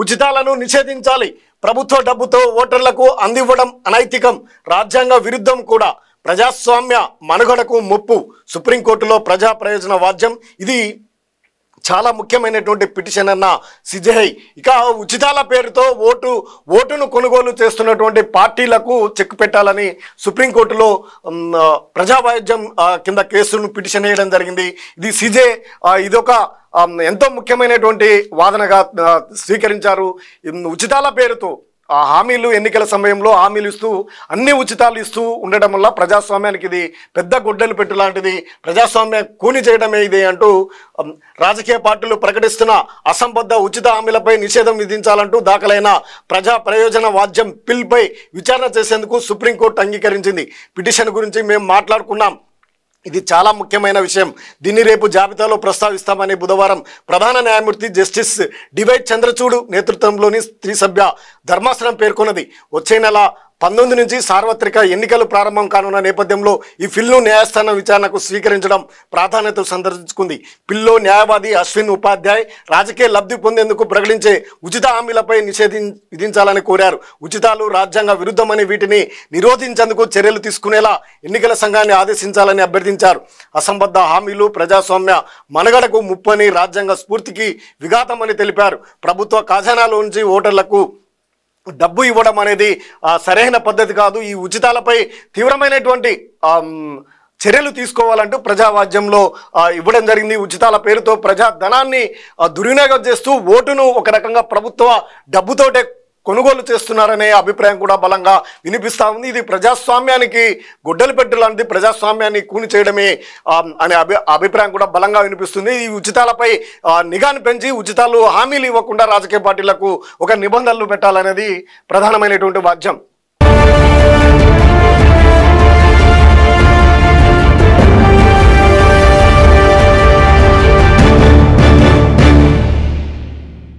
ఉచితాలను నిషేధించాలి. ప్రభుత్వ డబ్బుతో ఓటర్లకు అందివ్వడం అనైతికం, రాజ్యాంగ విరుద్ధం కూడా. ప్రజాస్వామ్య మనుగడకు ముప్పు. సుప్రీంకోర్టులో ప్రజా ప్రయోజన వాద్యం. ఇది చాలా ముఖ్యమైనటువంటి పిటిషన్ అన్న సిజేఐ. ఇక ఉచితాల పేరుతో ఓటును కొనుగోలు చేస్తున్నటువంటి పార్టీలకు చెక్ పెట్టాలని సుప్రీంకోర్టులో ప్రజావాద్యం కింద కేసును పిటిషన్ వేయడం జరిగింది. ఇది సిజే ఇదొక ఎంతో ముఖ్యమైనటువంటి వాదనగా స్వీకరించారు. ఉచితాల పేరుతో హామీలు, ఎన్నికల సమయంలో హామీలు ఇస్తూ అన్ని ఉచితాలు ఇస్తూ ఉండడం వల్ల ప్రజాస్వామ్యానికి ఇది పెద్ద గుడ్డలు పెట్టు లాంటిది, ప్రజాస్వామ్యం కూని చేయడమే ఇది అంటూ రాజకీయ పార్టీలు ప్రకటిస్తున్న అసంబద్ధ ఉచిత హామీలపై నిషేధం విధించాలంటూ దాఖలైన ప్రజా ప్రయోజన వాద్యం బిల్పై విచారణ చేసేందుకు సుప్రీంకోర్టు అంగీకరించింది. పిటిషన్ గురించి మేము మాట్లాడుకున్నాం. ఇది చాలా ముఖ్యమైన విషయం. దీన్ని రేపు జాబితాలో ప్రస్తావిస్తామని బుధవారం ప్రధాన న్యాయమూర్తి జస్టిస్ డివై చంద్రచూడ్ నేతృత్వంలోని త్రిసభ్య ధర్మాసనం పేర్కొన్నది. వచ్చే నెల 19 నుంచి సార్వత్రిక ఎన్నికలు ప్రారంభం కానున్న నేపథ్యంలో ఈ పిల్ను న్యాయస్థానం విచారణకు స్వీకరించడం ప్రాధాన్యత సంతరించుకుంది. పిల్లో న్యాయవాది అశ్విన్ ఉపాధ్యాయ్ రాజకీయ లబ్ధి పొందేందుకు ప్రకటించే ఉచిత హామీలపై నిషేధం విధించాలని కోరారు. ఉచితాలు రాజ్యాంగ విరుద్ధమని వీటిని నిరోధించేందుకు చర్యలు తీసుకునేలా ఎన్నికల సంఘాన్ని ఆదేశించాలని అభ్యర్థించారు. అసంబద్ధ హామీలు ప్రజాస్వామ్య మనుగడకు ముప్పని, రాజ్యాంగ స్ఫూర్తికి విఘాతమని తెలిపారు. ప్రభుత్వ ఖజానాలోంచి ఓటర్లకు డబ్బు ఇవ్వడం అనేది సరైన పద్ధతి కాదు. ఈ ఉచితాలపై తీవ్రమైనటువంటి చర్యలు తీసుకోవాలంటూ ప్రజావాద్యంలో ఇవ్వడం జరిగింది. ఉచితాల పేరుతో ప్రజా ధనాన్ని దుర్వినియోగం చేస్తూ ఓటును ఒక రకంగా ప్రభుత్వ డబ్బుతోటే కొనుగోలు చేస్తున్నారనే అభిప్రాయం కూడా బలంగా వినిపిస్తూ ఉంది. ఇది ప్రజాస్వామ్యానికి గుడ్డలు పెట్టలాంటి, ప్రజాస్వామ్యాన్ని కూని చేయడమే అనే అభిప్రాయం కూడా బలంగా వినిపిస్తుంది. ఈ ఉచితాలపై నిఘాను పెంచి ఉచితాలు హామీలు ఇవ్వకుండా రాజకీయ పార్టీలకు ఒక నిబంధనలు పెట్టాలనేది ప్రధానమైనటువంటి వాద్యం.